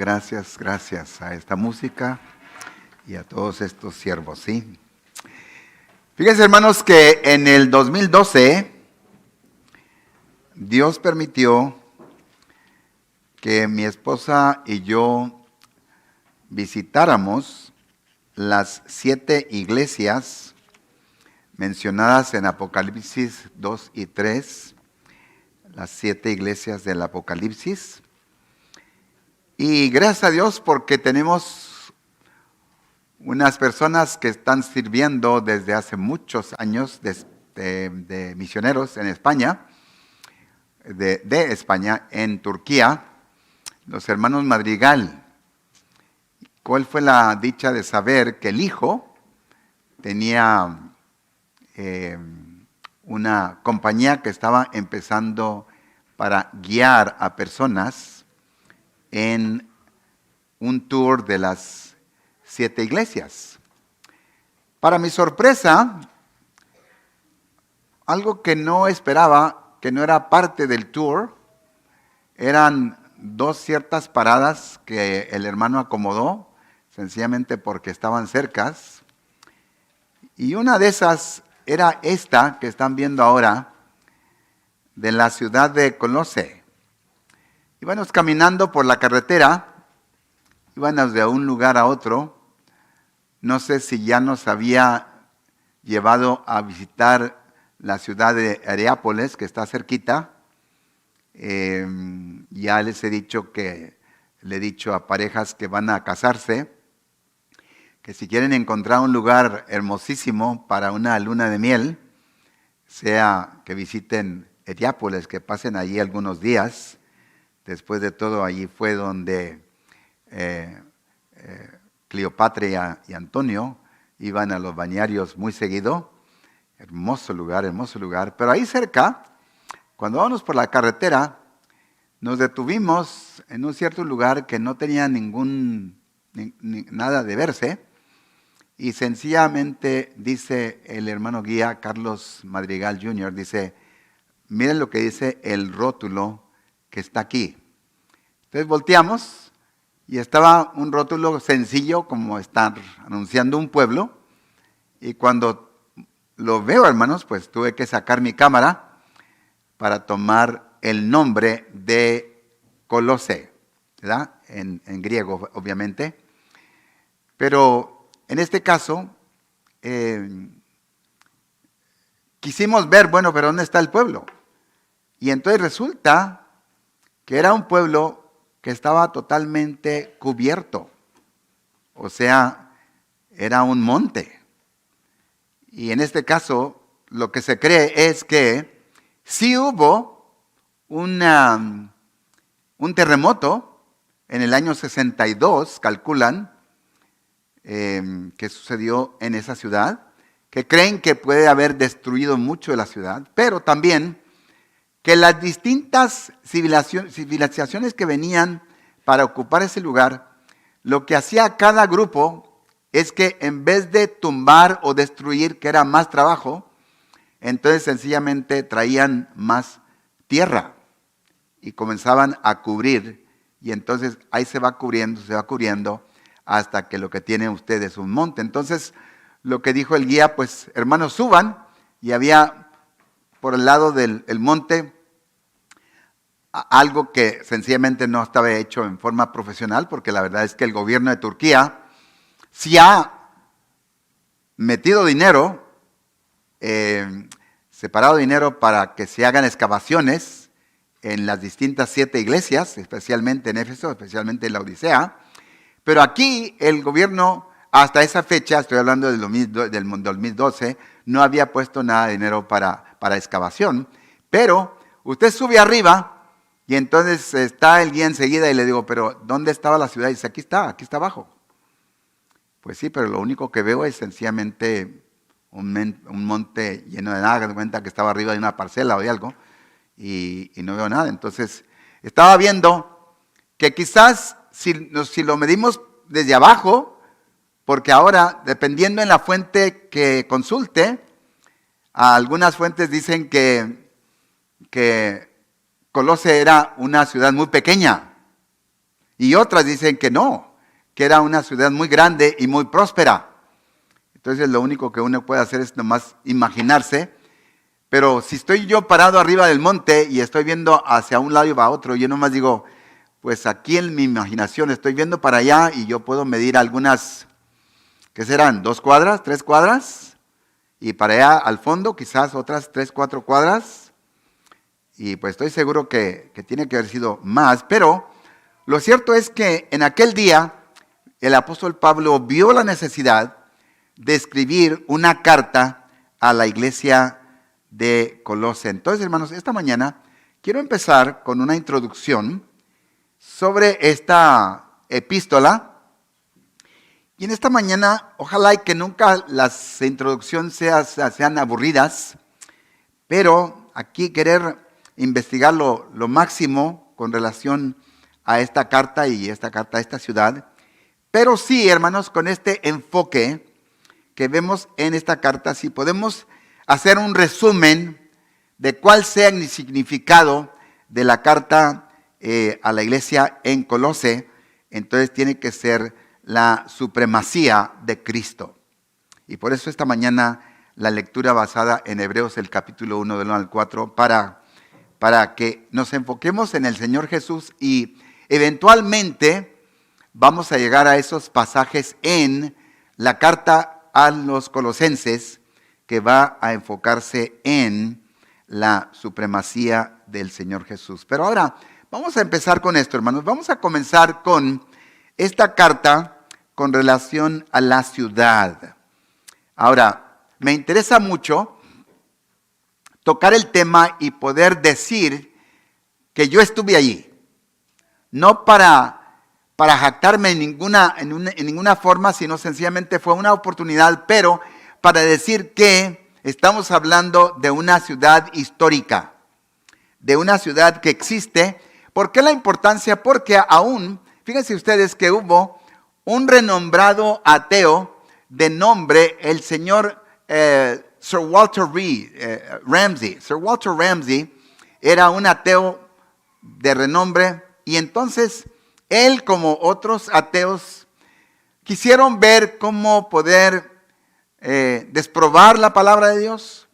Gracias a esta música y a todos estos siervos, ¿sí? Fíjense, hermanos, que en el 2012 Dios permitió que mi esposa y yo visitáramos las 7 iglesias mencionadas en Apocalipsis 2 y 3, las 7 iglesias del Apocalipsis. Y gracias a Dios porque tenemos unas personas que están sirviendo desde hace muchos años de misioneros en España, de España, en Turquía, los hermanos Madrigal. ¿Cuál fue la dicha de saber que el hijo tenía una compañía que estaba empezando para guiar a personas en un tour de las 7 iglesias? Para mi sorpresa, algo que no esperaba, que no era parte del tour, eran 2 ciertas paradas que el hermano acomodó, sencillamente porque estaban cercas. Y una de esas era esta que están viendo ahora, de la ciudad de Colossae. Íbamos caminando por la carretera, íbamos de un lugar a otro. No sé si ya nos había llevado a visitar la ciudad de Areápolis, que está cerquita. Ya les he dicho le he dicho a parejas que van a casarse, que si quieren encontrar un lugar hermosísimo para una luna de miel, sea que visiten Areápolis, que pasen allí algunos días. Después de todo, allí fue donde Cleopatra y Antonio iban a los bañarios muy seguido. Hermoso lugar. Pero ahí cerca, cuando vamos por la carretera, nos detuvimos en un cierto lugar que no tenía nada de verse. Y sencillamente dice el hermano guía, Carlos Madrigal Jr., dice, miren lo que dice el rótulo que está aquí. Entonces volteamos y estaba un rótulo sencillo como estar anunciando un pueblo. Y cuando lo veo, hermanos, pues tuve que sacar mi cámara para tomar el nombre de Colossae, ¿verdad? En griego, obviamente. Pero en este caso, quisimos ver, bueno, pero ¿dónde está el pueblo? Y entonces resulta que era un pueblo que estaba totalmente cubierto. O sea, era un monte. Y en este caso, lo que se cree es que sí hubo un terremoto en el año 62, calculan, que sucedió en esa ciudad, que creen que puede haber destruido mucho de la ciudad, pero también que las distintas civilizaciones que venían para ocupar ese lugar, lo que hacía cada grupo es que en vez de tumbar o destruir, que era más trabajo, entonces sencillamente traían más tierra y comenzaban a cubrir, y entonces ahí se va cubriendo, hasta que lo que tienen ustedes es un monte. Entonces, lo que dijo el guía, pues hermanos, suban, y había por el lado del monte algo que sencillamente no estaba hecho en forma profesional, porque la verdad es que el gobierno de Turquía sí ha metido dinero, separado dinero para que se hagan excavaciones en las distintas 7 iglesias, especialmente en Éfeso, especialmente en la Odisea. Pero aquí el gobierno, hasta esa fecha, estoy hablando del 2012, no había puesto nada de dinero para excavación. Pero usted sube arriba y entonces está el guía enseguida y le digo, pero ¿dónde estaba la ciudad? Y dice, aquí está abajo. Pues sí, pero lo único que veo es sencillamente un monte lleno de nada, de cuenta que estaba arriba de una parcela o de algo, y no veo nada. Entonces, estaba viendo que quizás si lo medimos desde abajo, porque ahora, dependiendo en la fuente que consulte, algunas fuentes dicen que Colossae era una ciudad muy pequeña. Y otras dicen que no, que era una ciudad muy grande y muy próspera. Entonces lo único que uno puede hacer es nomás imaginarse. Pero si estoy yo parado arriba del monte y estoy viendo hacia un lado y va otro, yo nomás digo, pues aquí en mi imaginación estoy viendo para allá y yo puedo medir algunas, ¿qué serán? ¿2 cuadras? ¿3 cuadras? Y para allá al fondo quizás otras 3, 4 cuadras. Y pues estoy seguro que tiene que haber sido más. Pero lo cierto es que en aquel día el apóstol Pablo vio la necesidad de escribir una carta a la iglesia de Colosas. Entonces, hermanos, esta mañana quiero empezar con una introducción sobre esta epístola. Y en esta mañana, ojalá y que nunca las introducciones sean aburridas, pero aquí querer investigar lo máximo con relación a esta carta y esta carta a esta ciudad. Pero sí, hermanos, con este enfoque que vemos en esta carta, si podemos hacer un resumen de cuál sea el significado de la carta a la iglesia en Colosé, entonces tiene que ser la supremacía de Cristo. Y por eso esta mañana la lectura basada en Hebreos, el capítulo 1 del 1 al 4, para que nos enfoquemos en el Señor Jesús y eventualmente vamos a llegar a esos pasajes en la carta a los colosenses que va a enfocarse en la supremacía del Señor Jesús. Pero ahora vamos a empezar con esto, hermanos. Vamos a comenzar con esta carta con relación a la ciudad. Ahora, me interesa mucho tocar el tema y poder decir que yo estuve allí. No para jactarme en ninguna forma, sino sencillamente fue una oportunidad, pero para decir que estamos hablando de una ciudad histórica, de una ciudad que existe. ¿Por qué la importancia? Porque aún, fíjense ustedes que hubo un renombrado ateo de nombre el señor Sir Walter Ramsay. Sir Walter Ramsay era un ateo de renombre y entonces él, como otros ateos, quisieron ver cómo poder desprobar la palabra de Dios.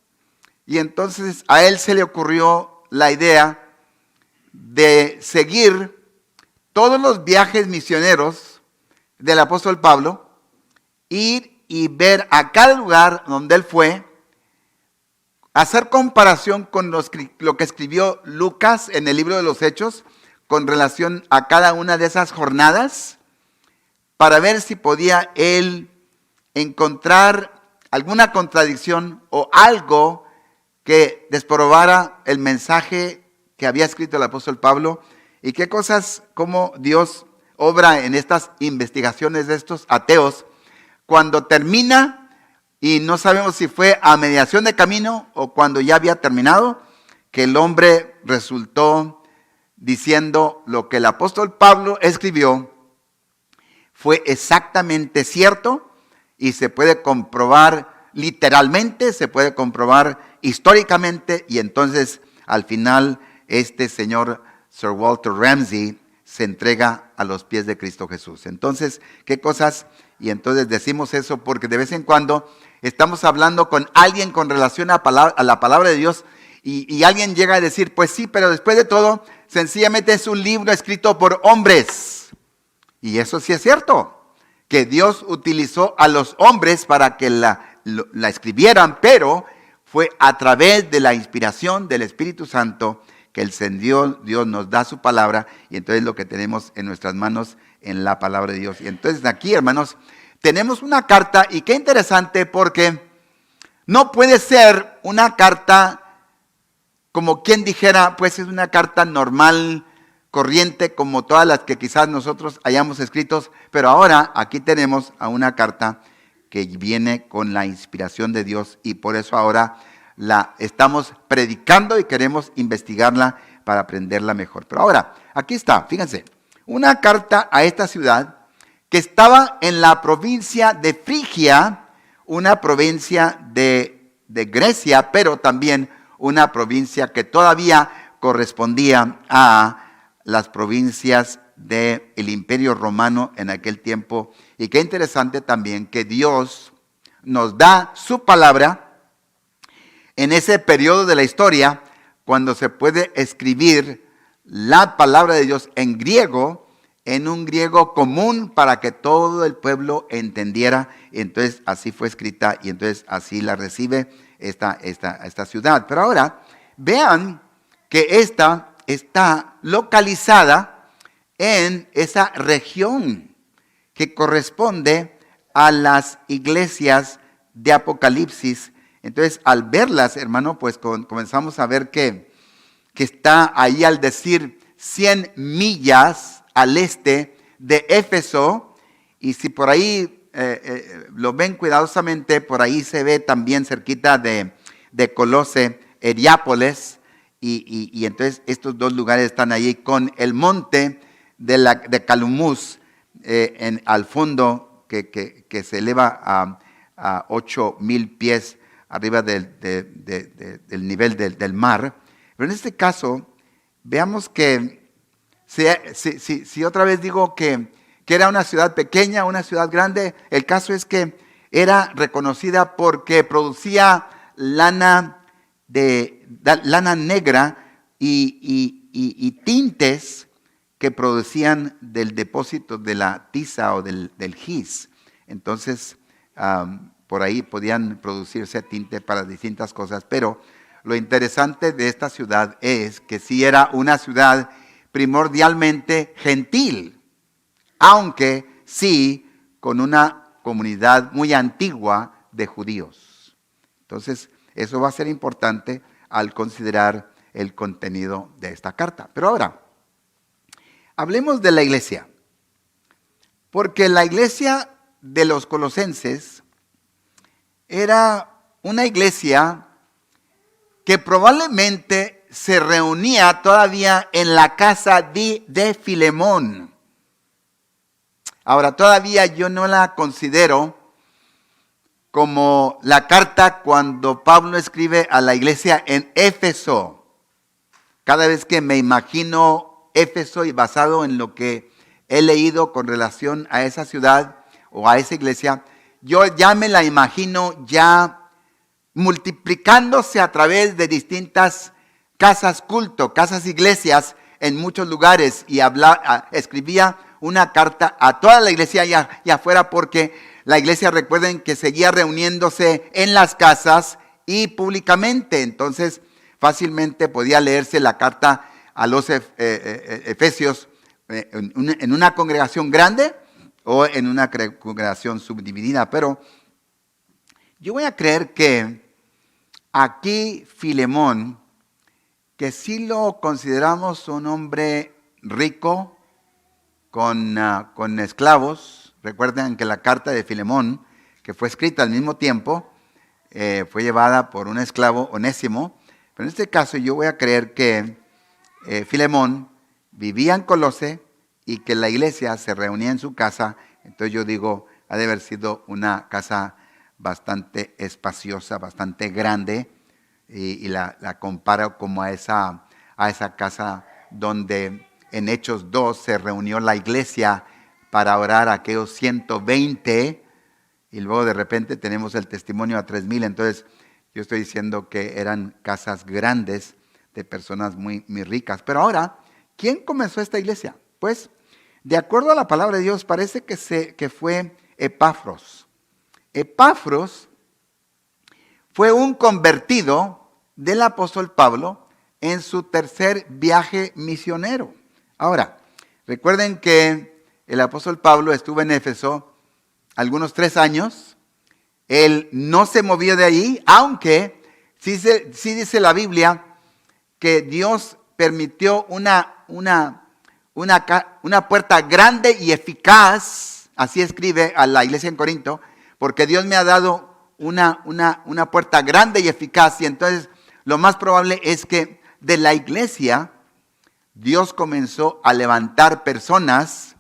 Y entonces a él se le ocurrió la idea de seguir todos los viajes misioneros del apóstol Pablo, ir y ver a cada lugar donde él fue, hacer comparación con lo que escribió Lucas en el libro de los Hechos con relación a cada una de esas jornadas, para ver si podía él encontrar alguna contradicción o algo que desprobara el mensaje que había escrito el apóstol Pablo y qué cosas, cómo Dios obra en estas investigaciones de estos ateos. Cuando termina, y no sabemos si fue a mediación de camino o cuando ya había terminado, que el hombre resultó diciendo lo que el apóstol Pablo escribió fue exactamente cierto y se puede comprobar literalmente, se puede comprobar históricamente, y entonces al final este señor Sir Walter Ramsay se entrega a los pies de Cristo Jesús. Entonces, ¿qué cosas? Y entonces decimos eso porque de vez en cuando estamos hablando con alguien con relación a la palabra de Dios y alguien llega a decir, pues sí, pero después de todo, sencillamente es un libro escrito por hombres. Y eso sí es cierto, que Dios utilizó a los hombres para que la escribieran, pero fue a través de la inspiración del Espíritu Santo que Dios nos da su palabra, y entonces lo que tenemos en nuestras manos en la palabra de Dios. Y entonces aquí, hermanos, tenemos una carta, y qué interesante, porque no puede ser una carta como quien dijera, pues es una carta normal, corriente, como todas las que quizás nosotros hayamos escrito, pero ahora aquí tenemos a una carta que viene con la inspiración de Dios, y por eso ahora la estamos predicando y queremos investigarla para aprenderla mejor. Pero ahora, aquí está, fíjense, una carta a esta ciudad que estaba en la provincia de Frigia, una provincia de Grecia, pero también una provincia que todavía correspondía a las provincias del Imperio Romano en aquel tiempo. Y qué interesante también que Dios nos da su palabra en ese periodo de la historia, cuando se puede escribir la palabra de Dios en griego, en un griego común para que todo el pueblo entendiera. Y entonces así fue escrita y entonces así la recibe esta ciudad. Pero ahora vean que esta está localizada en esa región que corresponde a las iglesias de Apocalipsis. Entonces, al verlas, hermano, pues comenzamos a ver que está ahí, al decir 100 millas al este de Éfeso. Y si por ahí lo ven cuidadosamente, por ahí se ve también cerquita de Colose, Heriápolis. Y entonces estos dos lugares están ahí con el monte de Calumús al fondo, que se eleva a 8,000 pies arriba del nivel del mar. Pero en este caso, veamos que si otra vez digo que era una ciudad pequeña, una ciudad grande, el caso es que era reconocida porque producía lana negra y tintes que producían del depósito de la tiza o del gis. Entonces, por ahí podían producirse tinte para distintas cosas. Pero lo interesante de esta ciudad es que sí era una ciudad primordialmente gentil, aunque sí con una comunidad muy antigua de judíos. Entonces, eso va a ser importante al considerar el contenido de esta carta. Pero ahora, hablemos de la iglesia. Porque la iglesia de los colosenses era una iglesia que probablemente se reunía todavía en la casa de Filemón. Ahora, todavía yo no la considero como la carta cuando Pablo escribe a la iglesia en Éfeso. Cada vez que me imagino Éfeso y basado en lo que he leído con relación a esa ciudad o a esa iglesia, yo ya me la imagino ya multiplicándose a través de distintas casas culto, casas iglesias en muchos lugares, y escribía una carta a toda la iglesia y afuera, porque la iglesia, recuerden que seguía reuniéndose en las casas y públicamente. Entonces fácilmente podía leerse la carta a los Efesios en una congregación grande o en una congregación subdividida. Pero yo voy a creer que aquí Filemón, que sí lo consideramos un hombre rico con esclavos. Recuerden que la carta de Filemón, que fue escrita al mismo tiempo, fue llevada por un esclavo, Onésimo. Pero en este caso yo voy a creer que Filemón vivía en Colose y que la iglesia se reunía en su casa. Entonces yo digo, ha de haber sido una casa bastante espaciosa, bastante grande, y la comparo como a esa casa donde en Hechos 2 se reunió la iglesia para orar a aquellos 120, y luego de repente tenemos el testimonio a 3,000. Entonces yo estoy diciendo que eran casas grandes de personas muy, muy ricas. Pero ahora, ¿quién comenzó esta iglesia? Pues, de acuerdo a la palabra de Dios, parece que fue Epafros. Epafros fue un convertido del apóstol Pablo en su tercer viaje misionero. Ahora, recuerden que el apóstol Pablo estuvo en Éfeso algunos 3 años. Él no se movió de ahí, aunque sí dice la Biblia que Dios permitió una puerta grande y eficaz, así escribe a la iglesia en Corinto, porque Dios me ha dado una puerta grande y eficaz. Y entonces lo más probable es que de la iglesia Dios comenzó a levantar personas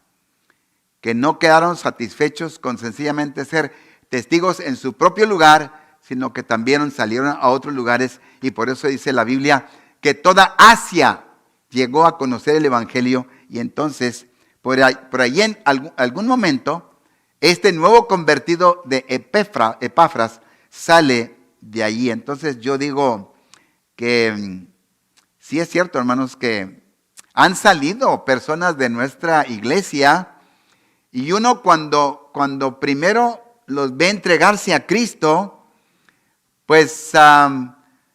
que no quedaron satisfechos con sencillamente ser testigos en su propio lugar, sino que también salieron a otros lugares. Y por eso dice la Biblia que toda Asia llegó a conocer el evangelio. Y entonces por ahí en algún momento, este nuevo convertido de Epafras sale de allí. Entonces yo digo que sí es cierto, hermanos, que han salido personas de nuestra iglesia y uno cuando primero los ve entregarse a Cristo, pues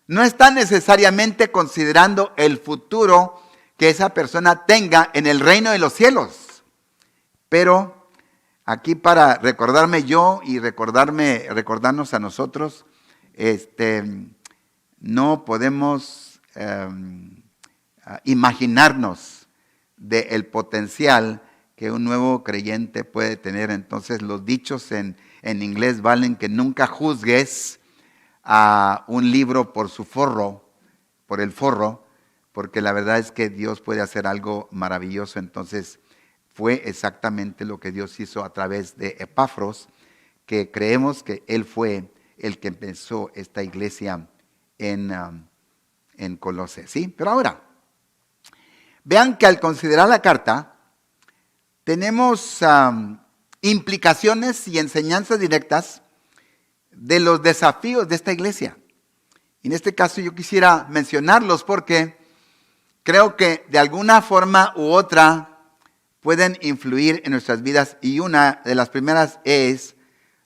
no está necesariamente considerando el futuro que esa persona tenga en el reino de los cielos. Pero aquí para recordarme yo y recordarnos a nosotros, no podemos imaginarnos del potencial que un nuevo creyente puede tener. Entonces los dichos en inglés valen que nunca juzgues a un libro por su forro, por el forro, porque la verdad es que Dios puede hacer algo maravilloso. Entonces fue exactamente lo que Dios hizo a través de Epafros, que creemos que él fue el que empezó esta iglesia en Colosas, ¿sí? Pero ahora, vean que al considerar la carta, tenemos implicaciones y enseñanzas directas de los desafíos de esta iglesia. En este caso yo quisiera mencionarlos porque creo que de alguna forma u otra pueden influir en nuestras vidas. Y una de las primeras es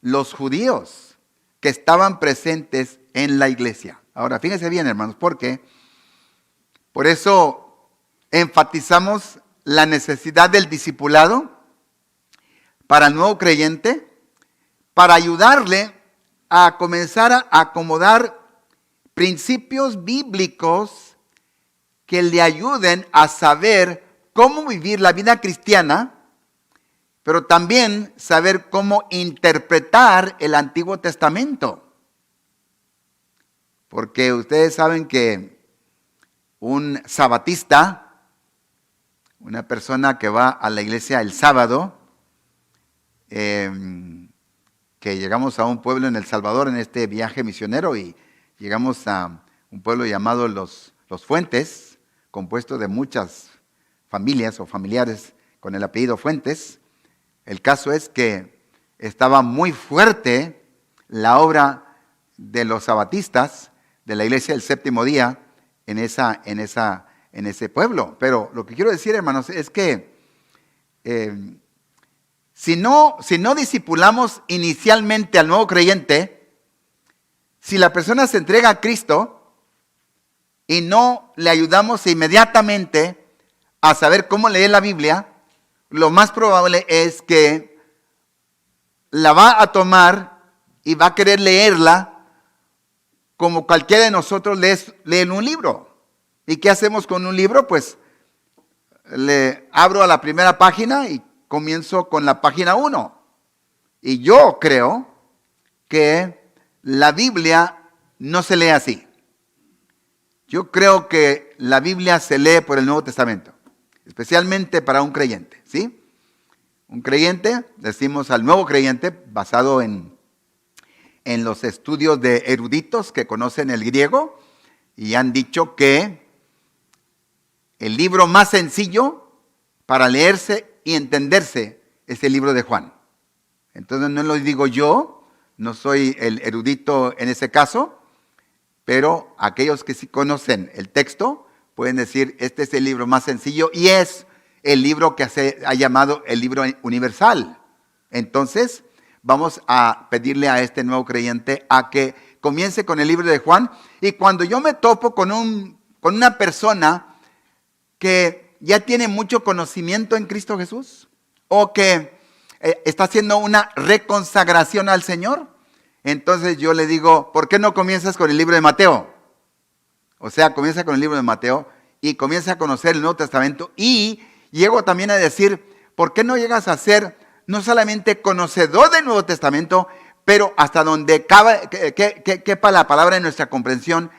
los judíos que estaban presentes en la iglesia. Ahora, fíjense bien, hermanos, porque por eso enfatizamos la necesidad del discipulado para el nuevo creyente, para ayudarle a comenzar a acomodar principios bíblicos que le ayuden a saber cómo vivir la vida cristiana, pero también saber cómo interpretar el Antiguo Testamento. Porque ustedes saben que un sabatista, una persona que va a la iglesia el sábado, que llegamos a un pueblo en El Salvador en este viaje misionero y llegamos a un pueblo llamado Los Fuentes, compuesto de muchas familias o familiares con el apellido Fuentes. El caso es que estaba muy fuerte la obra de los sabatistas de la iglesia del séptimo día en ese pueblo. Pero lo que quiero decir, hermanos, es que si no discipulamos inicialmente al nuevo creyente, si la persona se entrega a Cristo y no le ayudamos inmediatamente a saber cómo leer la Biblia, lo más probable es que la va a tomar y va a querer leerla como cualquiera de nosotros lee en un libro. ¿Y qué hacemos con un libro? Pues le abro a la primera página y comienzo con la página 1. Y yo creo que la Biblia no se lee así. Yo creo que la Biblia se lee por el Nuevo Testamento, especialmente para un creyente, ¿sí? Un creyente, decimos al nuevo creyente, basado en los estudios de eruditos que conocen el griego y han dicho que el libro más sencillo para leerse y entenderse es el libro de Juan. Entonces no lo digo yo, no soy el erudito en ese caso, pero aquellos que sí conocen el texto pueden decir, este es el libro más sencillo y es el libro que se ha llamado el libro universal. Entonces, vamos a pedirle a este nuevo creyente a que comience con el libro de Juan. Y cuando yo me topo con una persona que ya tiene mucho conocimiento en Cristo Jesús o que está haciendo una reconsagración al Señor, entonces yo le digo, ¿por qué no comienzas con el libro de Mateo? O sea, comienza con el libro de Mateo y comienza a conocer el Nuevo Testamento. Y llego también a decir, ¿por qué no llegas a ser no solamente conocedor del Nuevo Testamento, pero hasta donde quepa la palabra en nuestra comprensión,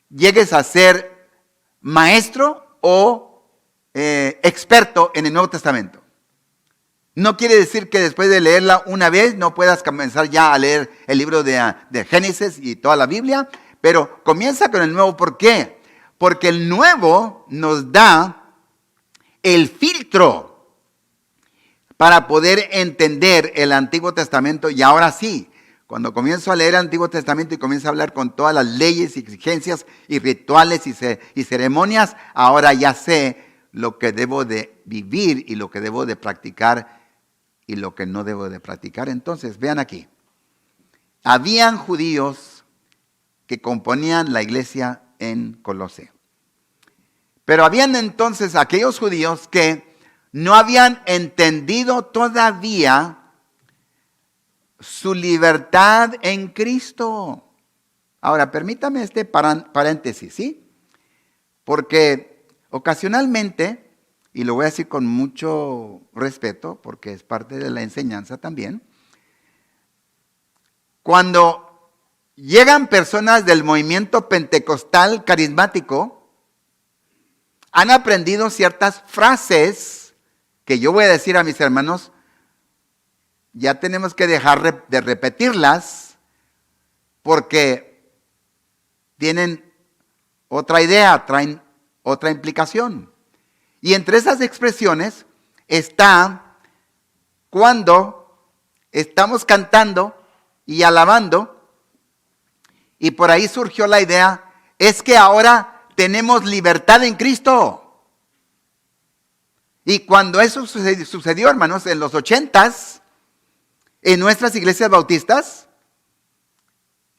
llegues a ser maestro o experto en el Nuevo Testamento? No quiere decir que después de leerla una vez no puedas comenzar ya a leer el libro de Génesis y toda la Biblia, pero comienza con el nuevo. ¿Por qué? Porque el nuevo nos da el filtro para poder entender el Antiguo Testamento. Y ahora sí, cuando comienzo a leer el Antiguo Testamento y comienzo a hablar con todas las leyes y exigencias y rituales y ceremonias, ahora ya sé lo que debo de vivir y lo que debo de practicar y lo que no debo de practicar. Entonces, vean aquí. Habían judíos que componían la iglesia en Colosé. Pero habían entonces aquellos judíos que no habían entendido todavía su libertad en Cristo. Ahora, permítame este paréntesis, ¿sí? Porque ocasionalmente, y lo voy a decir con mucho respeto, porque es parte de la enseñanza también, cuando llegan personas del movimiento pentecostal carismático, han aprendido ciertas frases que yo voy a decir a mis hermanos, ya tenemos que dejar de repetirlas porque tienen otra idea, traen otra implicación. Y entre esas expresiones está cuando estamos cantando y alabando, y por ahí surgió la idea, es que ahora tenemos libertad en Cristo. Y cuando eso sucedió, hermanos, en los 80s, en nuestras iglesias bautistas,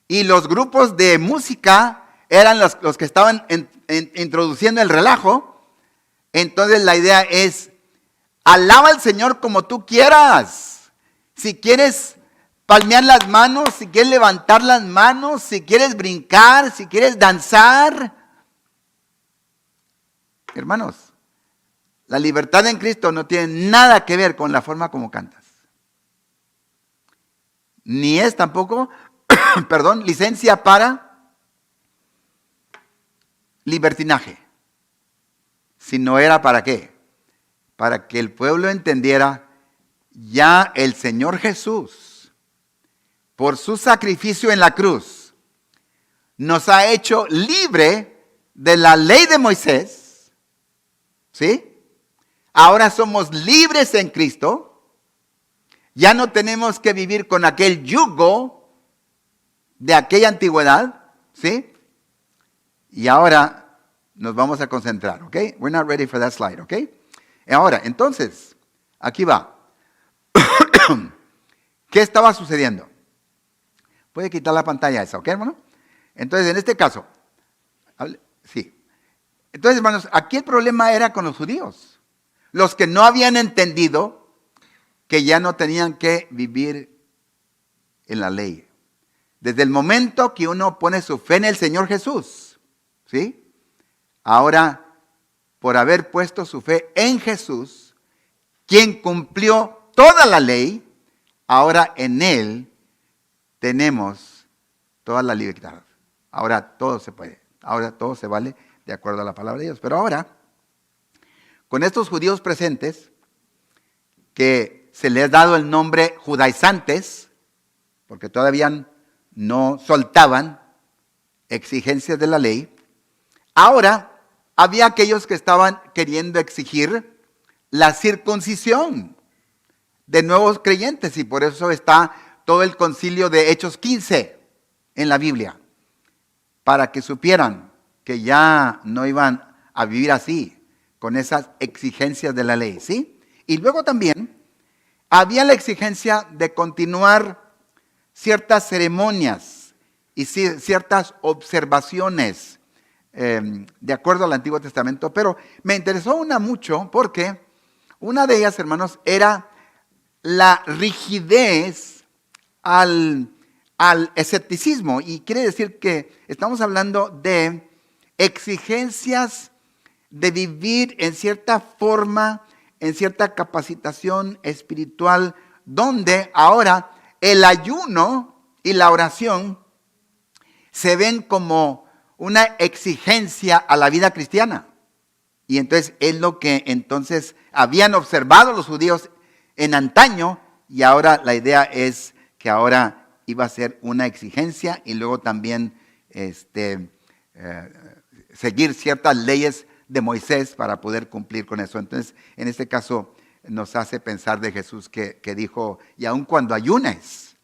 y los grupos de música eran los que estaban introduciendo el relajo, entonces la idea es, alaba al Señor como tú quieras. Si quieres palmear las manos, si quieres levantar las manos, si quieres brincar, si quieres danzar. Hermanos, la libertad en Cristo no tiene nada que ver con la forma como cantas. Ni es tampoco, licencia para libertinaje. Sino era ¿para qué? Para que el pueblo entendiera, ya el Señor Jesús, por su sacrificio en la cruz, nos ha hecho libre de la ley de Moisés. ¿Sí? Ahora somos libres en Cristo. Ya no tenemos que vivir con aquel yugo de aquella antigüedad, ¿sí? Y ahora nos vamos a concentrar, ¿ok? We're not ready for that slide, ¿ok? Ahora, entonces, aquí va. ¿Qué estaba sucediendo? Puede quitar la pantalla esa, ¿ok, hermano? Entonces, en este caso, sí. Entonces, hermanos, aquí el problema era con los judíos. Los que no habían entendido que ya no tenían que vivir en la ley. Desde el momento que uno pone su fe en el Señor Jesús, ¿sí? Ahora, por haber puesto su fe en Jesús, quien cumplió toda la ley, ahora en Él tenemos toda la libertad. Ahora todo se puede, ahora todo se vale de acuerdo a la palabra de Dios. Pero ahora, con estos judíos presentes, que se les ha dado el nombre judaizantes, porque todavía no soltaban exigencias de la ley. Ahora había aquellos que estaban queriendo exigir la circuncisión de nuevos creyentes, y por eso está todo el concilio de Hechos 15 en la Biblia, para que supieran que ya no iban a vivir así, con esas exigencias de la ley, ¿sí? Y luego también había la exigencia de continuar ciertas ceremonias y ciertas observaciones de acuerdo al Antiguo Testamento, pero me interesó una mucho porque una de ellas, hermanos, era la rigidez al escepticismo, y quiere decir que estamos hablando de exigencias de vivir en cierta forma, en cierta capacitación espiritual, donde ahora el ayuno y la oración se ven como una exigencia a la vida cristiana. Y entonces es lo que entonces habían observado los judíos en antaño, y ahora la idea es que ahora iba a ser una exigencia, y luego también seguir ciertas leyes de Moisés para poder cumplir con eso. Entonces, en este caso, nos hace pensar de Jesús que dijo, y aun cuando ayunes,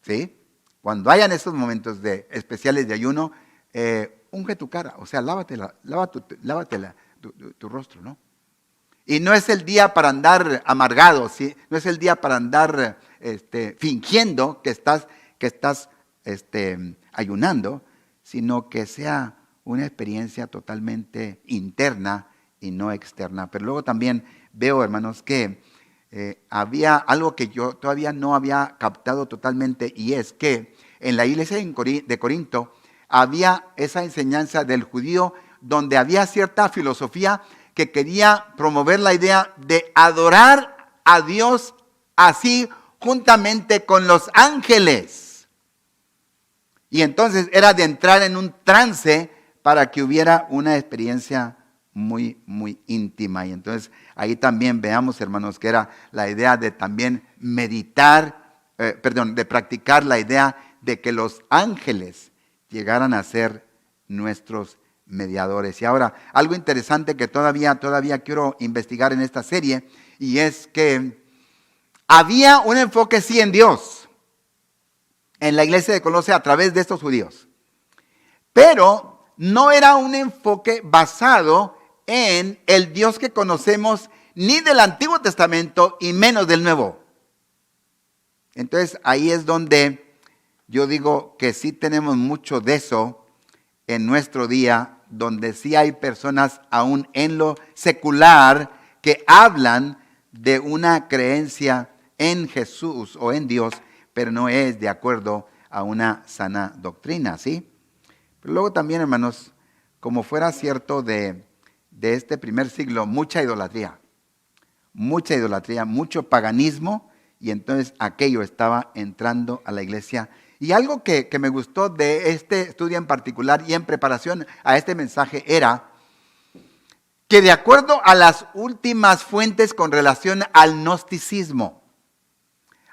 ¿sí? Cuando hayan esos momentos especiales de ayuno, unge tu cara, o sea, lávatela tu rostro, ¿no? Y no es el día para andar amargado, ¿sí? No es el día para andar fingiendo que estás ayunando, sino que sea una experiencia totalmente interna y no externa. Pero luego también veo, hermanos, que había algo que yo todavía no había captado totalmente, y es que en la iglesia de Corinto había esa enseñanza del judío donde había cierta filosofía que quería promover la idea de adorar a Dios así juntamente con los ángeles. Y entonces era de entrar en un trance para que hubiera una experiencia muy, muy íntima. Y entonces ahí también veamos, hermanos, que era la idea de también de practicar la idea de que los ángeles llegaran a ser nuestros mediadores. Y ahora, algo interesante que todavía quiero investigar en esta serie, y es que había un enfoque sí en Dios, en la iglesia de Colosas a través de estos judíos, pero no era un enfoque basado en el Dios que conocemos ni del Antiguo Testamento y menos del Nuevo. Entonces ahí es donde yo digo que sí tenemos mucho de eso en nuestro día, donde sí hay personas aún en lo secular que hablan de una creencia en Jesús o en Dios, pero no es de acuerdo a una sana doctrina, ¿sí? Pero luego también, hermanos, como fuera cierto de este primer siglo, mucha idolatría, mucho paganismo, y entonces aquello estaba entrando a la iglesia. Y algo que me gustó de este estudio en particular y en preparación a este mensaje era que de acuerdo a las últimas fuentes con relación al gnosticismo,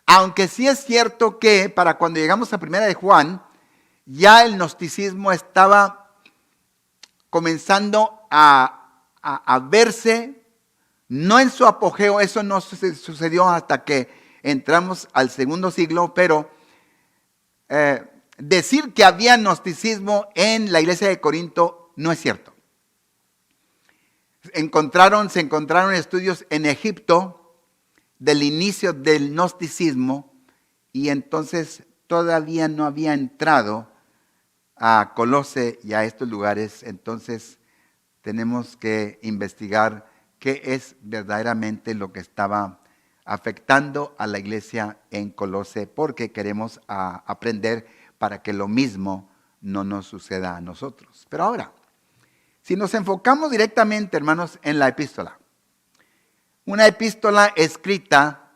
aunque sí es cierto que para cuando llegamos a Primera de Juan, ya el gnosticismo estaba comenzando a verse, no en su apogeo, eso no sucedió hasta que entramos al segundo siglo, pero decir que había gnosticismo en la iglesia de Corinto no es cierto. Se encontraron estudios en Egipto del inicio del gnosticismo, y entonces todavía no había entrado a Colosas y a estos lugares. Entonces tenemos que investigar qué es verdaderamente lo que estaba afectando a la iglesia en Colosas, porque queremos aprender para que lo mismo no nos suceda a nosotros. Pero ahora, si nos enfocamos directamente, hermanos, en la epístola, una epístola escrita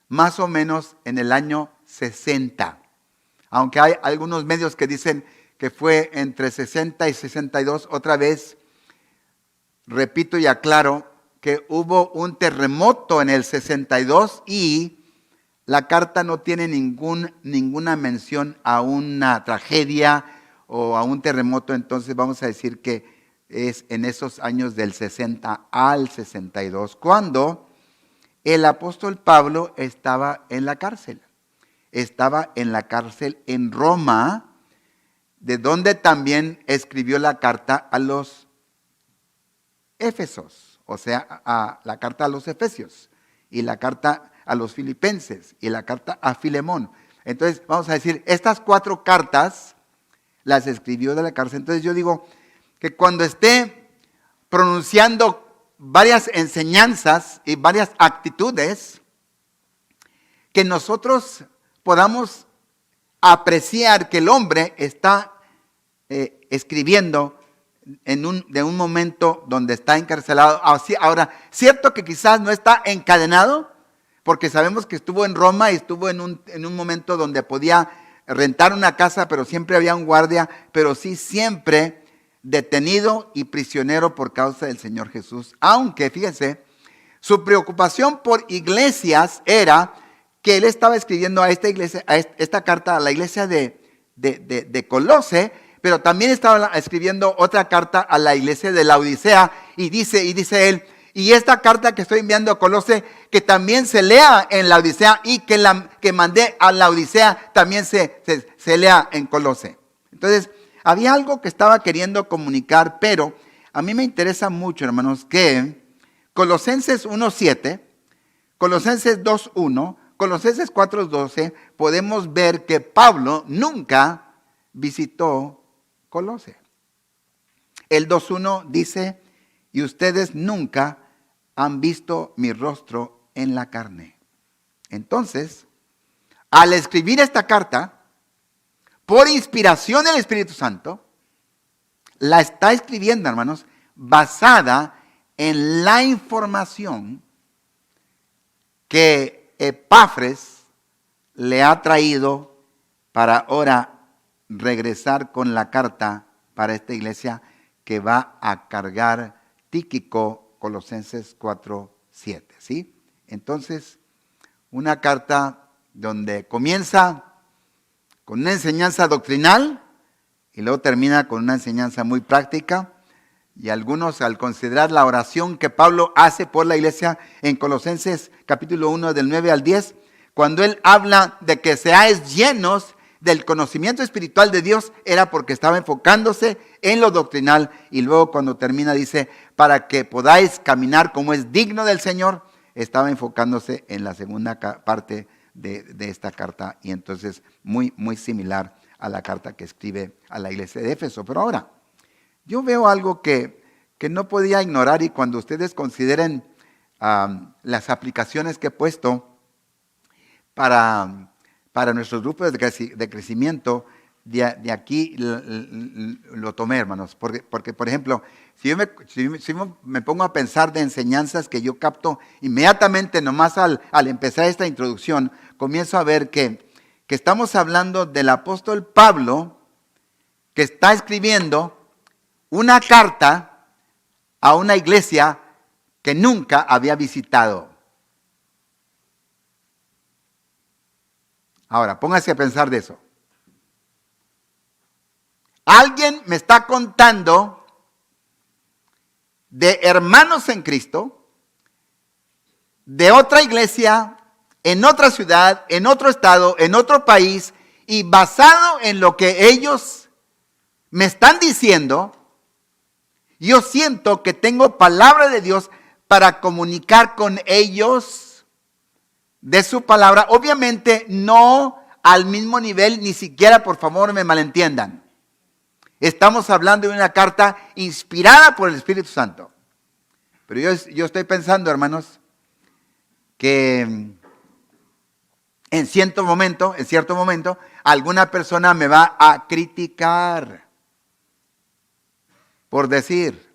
más o menos en el año 60, aunque hay algunos medios que dicen que fue entre 60 y 62, otra vez, repito y aclaro, que hubo un terremoto en el 62 y la carta no tiene ninguna mención a una tragedia o a un terremoto. Entonces vamos a decir que es en esos años del 60 al 62, cuando el apóstol Pablo estaba en la cárcel. Estaba en la cárcel en Roma, de donde también escribió la carta a los Éfesos. O sea, la carta a los Efesios, y la carta a los Filipenses, y la carta a Filemón. Entonces, vamos a decir, estas 4 cartas las escribió de la cárcel. Entonces yo digo que cuando esté pronunciando varias enseñanzas y varias actitudes, que nosotros podamos apreciar que el hombre está escribiendo de un momento donde está encarcelado. Ahora, cierto que quizás no está encadenado, porque sabemos que estuvo en Roma y estuvo en un momento donde podía rentar una casa, pero siempre había un guardia, pero sí siempre detenido y prisionero por causa del Señor Jesús. Aunque, fíjense, su preocupación por iglesias era que él estaba escribiendo a esta iglesia, esta carta a la iglesia de Colosas, pero también estaba escribiendo otra carta a la iglesia de Laodicea, y dice él, Y esta carta que estoy enviando a Colose, que también se lea en la Odisea y que la que mandé a la Odisea también se lea en Colose. Entonces, había algo que estaba queriendo comunicar, pero a mí me interesa mucho, hermanos, que Colosenses 1:7, Colosenses 2:1, Colosenses 4:12, podemos ver que Pablo nunca visitó Colose. El 2:1 dice, y ustedes nunca han visto mi rostro en la carne. Entonces, al escribir esta carta, por inspiración del Espíritu Santo, la está escribiendo, hermanos, basada en la información que Epafres le ha traído para ahora regresar con la carta para esta iglesia que va a cargar Tíquico, Colosenses 4:7, ¿sí? Entonces, una carta donde comienza con una enseñanza doctrinal y luego termina con una enseñanza muy práctica. Y algunos, al considerar la oración que Pablo hace por la iglesia en Colosenses capítulo 1 del 9 al 10, cuando él habla de que seáis llenos del conocimiento espiritual de Dios, era porque estaba enfocándose en lo doctrinal. Y luego cuando termina dice, para que podáis caminar como es digno del Señor, estaba enfocándose en la segunda parte de esta carta. Y entonces muy, muy similar a la carta que escribe a la iglesia de Éfeso. Pero ahora, yo veo algo que no podía ignorar, y cuando ustedes consideren las aplicaciones que he puesto para nuestros grupos de crecimiento, de aquí lo tomé, hermanos. Porque, por ejemplo, si yo me pongo a pensar de enseñanzas que yo capto inmediatamente, nomás al empezar esta introducción, comienzo a ver que estamos hablando del apóstol Pablo, que está escribiendo una carta a una iglesia que nunca había visitado. Ahora, póngase a pensar de eso. Alguien me está contando de hermanos en Cristo, de otra iglesia, en otra ciudad, en otro estado, en otro país, y basado en lo que ellos me están diciendo, yo siento que tengo palabra de Dios para comunicar con ellos de su palabra. Obviamente no al mismo nivel, ni siquiera, por favor, me malentiendan. Estamos hablando de una carta inspirada por el Espíritu Santo. Pero yo estoy pensando, hermanos, que en cierto momento, alguna persona me va a criticar por decir,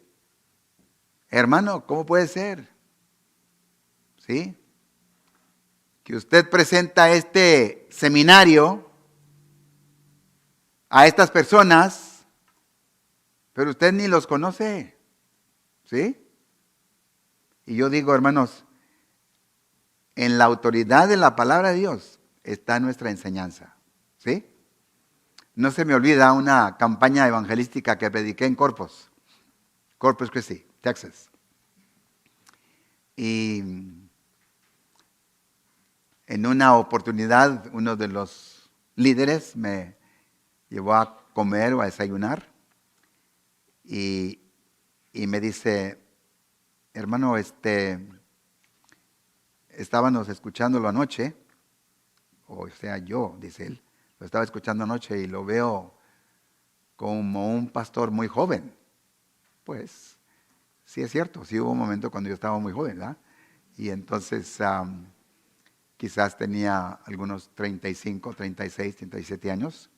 hermano, ¿cómo puede ser? ¿Sí? Que usted presenta este seminario a estas personas, pero usted ni los conoce. ¿Sí? Y yo digo, hermanos, en la autoridad de la palabra de Dios está nuestra enseñanza. ¿Sí? No se me olvida una campaña evangelística que prediqué en Corpus Christi, Texas. Y en una oportunidad, uno de los líderes me llevó a comer o a desayunar y me dice, hermano, estábamos escuchándolo anoche, o sea, yo, dice él, lo estaba escuchando anoche y lo veo como un pastor muy joven. Pues, sí es cierto, sí hubo un momento cuando yo estaba muy joven, ¿verdad? Y entonces, quizás tenía algunos 35, 36, 37 años.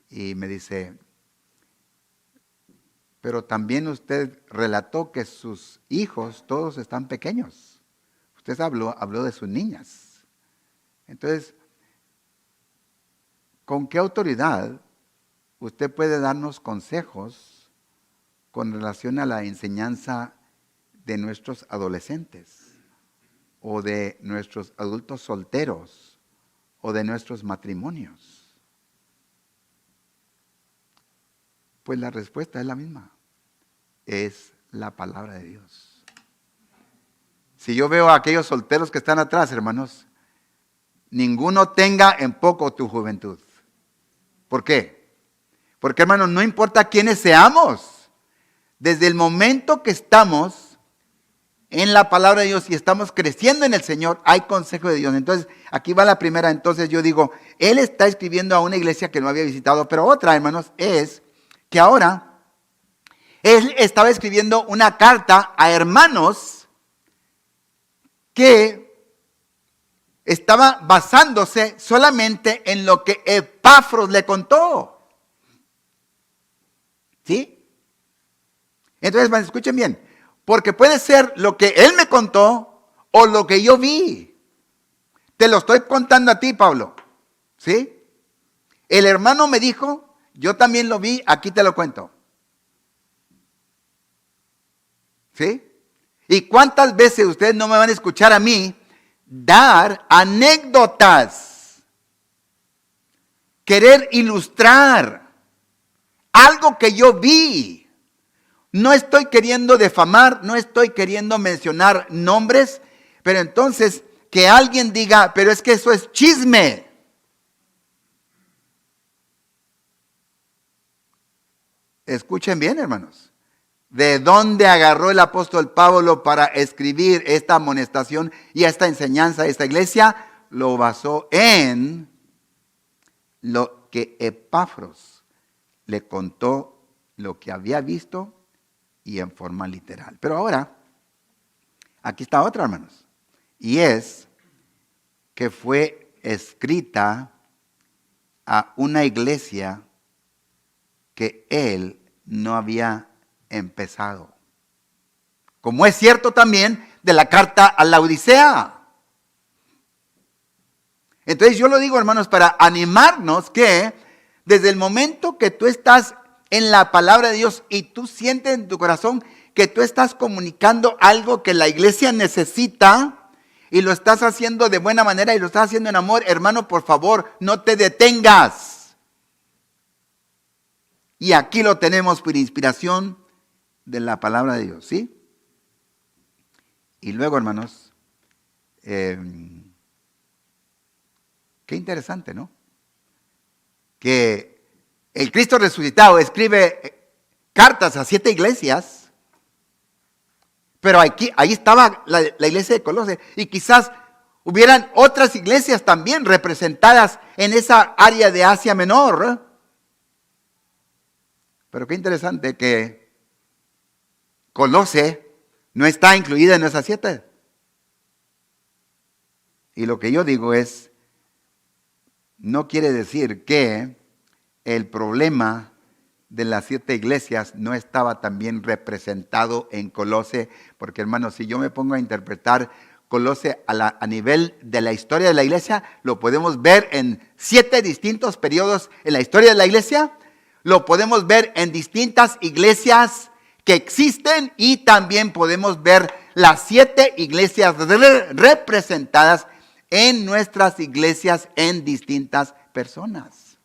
Y me dice, pero también usted relató que sus hijos todos están pequeños. Usted habló de sus niñas. Entonces, ¿con qué autoridad usted puede darnos consejos con relación a la enseñanza de nuestros adolescentes o de nuestros adultos solteros o de nuestros matrimonios? Pues la respuesta es la misma. Es la palabra de Dios. Si yo veo a aquellos solteros que están atrás, hermanos, ninguno tenga en poco tu juventud. ¿Por qué? Porque, hermanos, no importa quiénes seamos, desde el momento que estamos en la palabra de Dios y estamos creciendo en el Señor, hay consejo de Dios. Entonces, aquí va la primera. Entonces yo digo, él está escribiendo a una iglesia que no había visitado, pero otra, hermanos, es que ahora él estaba escribiendo una carta a hermanos que estaba basándose solamente en lo que Epafros le contó. ¿Sí? Entonces, hermanos, escuchen bien. Porque puede ser lo que él me contó o lo que yo vi. Te lo estoy contando a ti, Pablo. ¿Sí? El hermano me dijo, yo también lo vi, aquí te lo cuento. ¿Sí? ¿Y cuántas veces ustedes no me van a escuchar a mí dar anécdotas? Querer ilustrar algo que yo vi. No estoy queriendo difamar, no estoy queriendo mencionar nombres, pero entonces que alguien diga, pero es que eso es chisme. Escuchen bien, hermanos. ¿De dónde agarró el apóstol Pablo para escribir esta amonestación y esta enseñanza a esta iglesia? Lo basó en lo que Epafros le contó, lo que había visto y en forma literal. Pero ahora, aquí está otra, hermanos. Y es que fue escrita a una iglesia que él no había empezado. Como es cierto también de la carta a la Odisea. Entonces yo lo digo, hermanos, para animarnos que desde el momento que tú estás en la palabra de Dios y tú sientes en tu corazón que tú estás comunicando algo que la iglesia necesita y lo estás haciendo de buena manera y lo estás haciendo en amor, hermano, por favor, no te detengas. Y aquí lo tenemos por inspiración de la palabra de Dios, ¿sí? Y luego, hermanos, qué interesante, ¿no? Que el Cristo resucitado escribe cartas a 7 iglesias, pero ahí estaba la iglesia de Colosas, y quizás hubieran otras iglesias también representadas en esa área de Asia Menor. Pero qué interesante que Colose no está incluida en esas 7. Y lo que yo digo es, no quiere decir que el problema de las 7 iglesias no estaba también representado en Colose, porque hermanos, si yo me pongo a interpretar Colose a nivel de la historia de la iglesia, lo podemos ver en 7 distintos periodos en la historia de la iglesia, lo podemos ver en distintas iglesias que existen y también podemos ver las 7 iglesias representadas en nuestras iglesias en distintas personas.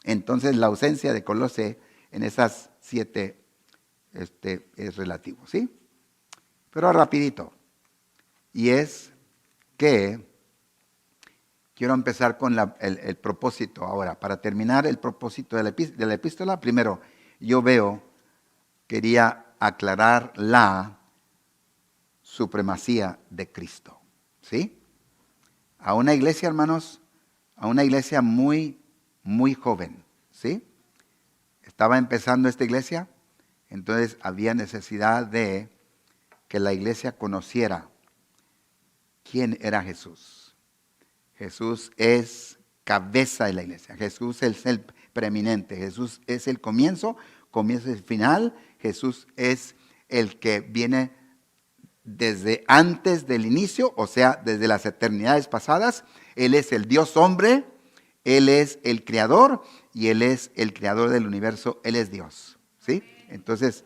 Entonces la ausencia de Colose en esas 7 es relativo, ¿sí? Pero rapidito. Y es que quiero empezar con el propósito ahora. Para terminar el propósito de la epístola, primero quería aclarar la supremacía de Cristo, ¿sí? A una iglesia, hermanos, a una iglesia muy joven, ¿sí? Estaba empezando esta iglesia, entonces había necesidad de que la iglesia conociera quién era Jesús. Jesús es cabeza de la iglesia, Jesús es el preeminente, Jesús es el comienzo es el final, Jesús es el que viene desde antes del inicio, o sea, desde las eternidades pasadas. Él es el Dios hombre, Él es el creador y Él es el creador del universo, Él es Dios, ¿sí? Entonces,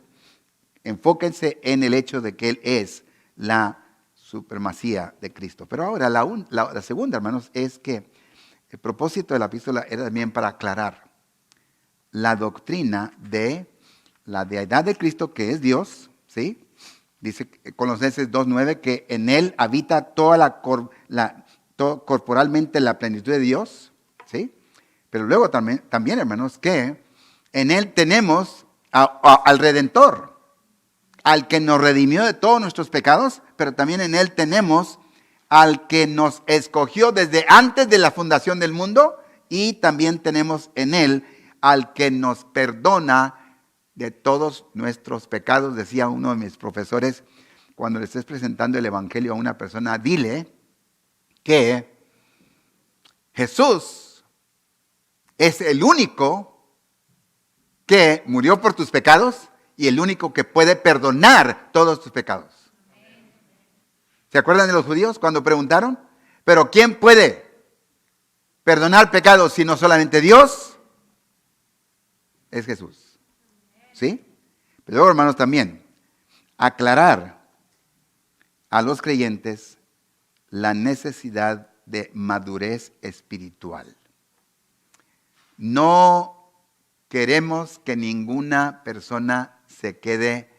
enfóquense en el hecho de que Él es la supremacía de Cristo. Pero ahora la segunda, hermanos, es que el propósito de la epístola era también para aclarar la doctrina de la deidad de Cristo, que es Dios, ¿sí? Dice Colosenses 2:9 que en Él habita corporalmente la plenitud de Dios, ¿sí? Pero luego también, hermanos, que en Él tenemos al Redentor, al que nos redimió de todos nuestros pecados, pero también en Él tenemos al que nos escogió desde antes de la fundación del mundo, y también tenemos en Él al que nos perdona de todos nuestros pecados. Decía uno de mis profesores, cuando le estés presentando el Evangelio a una persona, dile que Jesús es el único que murió por tus pecados y el único que puede perdonar todos tus pecados. ¿Se acuerdan de los judíos cuando preguntaron? ¿Pero quién puede perdonar pecados si no solamente Dios? Es Jesús. ¿Sí? Pero luego, hermanos, también aclarar a los creyentes la necesidad de madurez espiritual. No queremos que ninguna persona se quede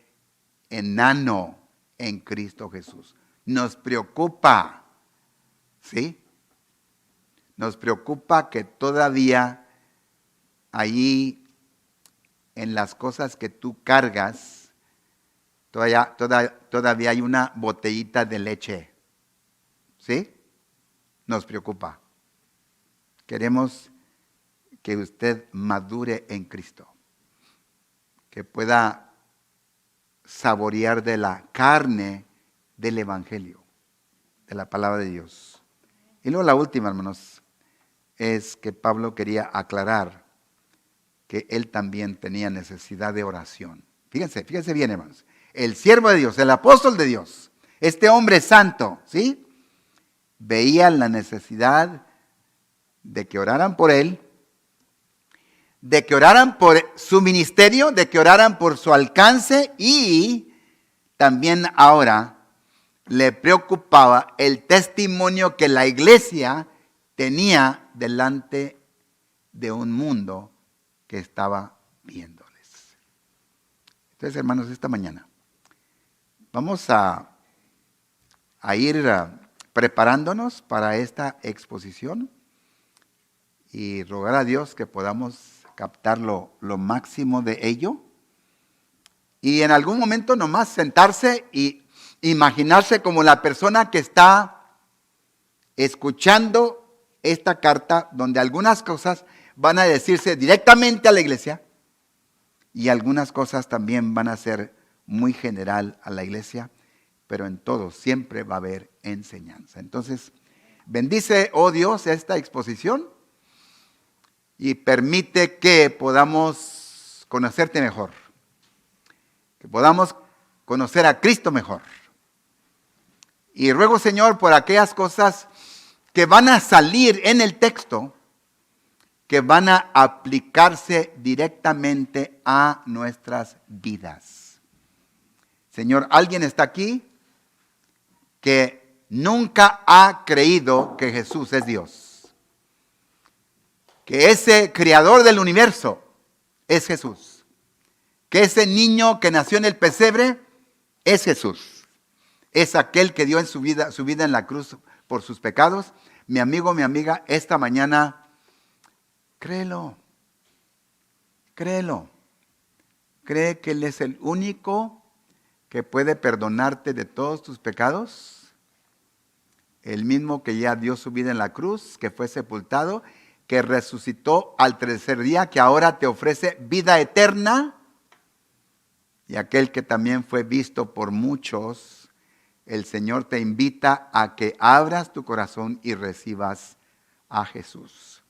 enano en Cristo Jesús. Nos preocupa, ¿sí? Nos preocupa que todavía allí en las cosas que tú cargas, todavía hay una botellita de leche, ¿sí? Nos preocupa. Queremos que usted madure en Cristo, que pueda saborear de la carne del Evangelio, de la palabra de Dios. Y luego la última, hermanos, es que Pablo quería aclarar que él también tenía necesidad de oración. Fíjense bien, hermanos. El siervo de Dios, el apóstol de Dios, este hombre santo, ¿sí? Veía la necesidad de que oraran por él, de que oraran por su ministerio, de que oraran por su alcance, y también ahora le preocupaba el testimonio que la iglesia tenía delante de un mundo que estaba viéndoles. Entonces, hermanos, esta mañana vamos a ir preparándonos para esta exposición y rogar a Dios que podamos captar lo máximo de ello. Y en algún momento nomás sentarse y imaginarse como la persona que está escuchando esta carta, donde algunas cosas van a decirse directamente a la iglesia y algunas cosas también van a ser muy general a la iglesia, pero en todo siempre va a haber enseñanza. Entonces, bendice, oh Dios, esta exposición y permite que podamos conocerte mejor, que podamos conocer a Cristo mejor. Y ruego, Señor, por aquellas cosas que van a salir en el texto, que van a aplicarse directamente a nuestras vidas. Señor, ¿alguien está aquí que nunca ha creído que Jesús es Dios? Que ese creador del universo es Jesús. Que ese niño que nació en el pesebre es Jesús. Es aquel que dio en su vida en la cruz por sus pecados. Mi amigo, mi amiga, esta mañana, créelo. Créelo. Cree que Él es el único que puede perdonarte de todos tus pecados. El mismo que ya dio su vida en la cruz, que fue sepultado, que resucitó al tercer día, que ahora te ofrece vida eterna. Y aquel que también fue visto por muchos. El Señor te invita a que abras tu corazón y recibas a Jesús.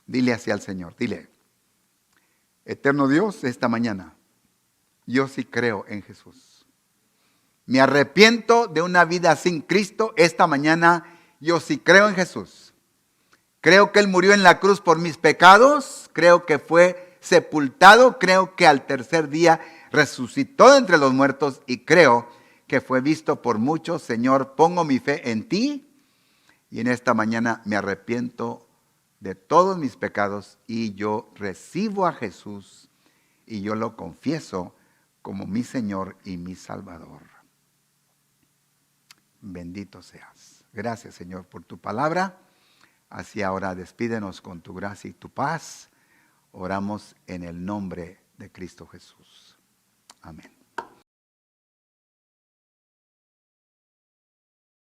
Dile así al Señor, dile: eterno Dios, esta mañana yo sí creo en Jesús. Me arrepiento de una vida sin Cristo. Esta mañana yo sí creo en Jesús. Creo que Él murió en la cruz por mis pecados. Creo que fue sepultado. Creo que al tercer día resucitó de entre los muertos y creo que fue visto por muchos. Señor, pongo mi fe en ti y en esta mañana me arrepiento de todos mis pecados y yo recibo a Jesús y yo lo confieso como mi Señor y mi Salvador. Bendito seas. Gracias, Señor, por tu palabra. Así ahora despídenos con tu gracia y tu paz. Oramos en el nombre de Cristo Jesús. Amén.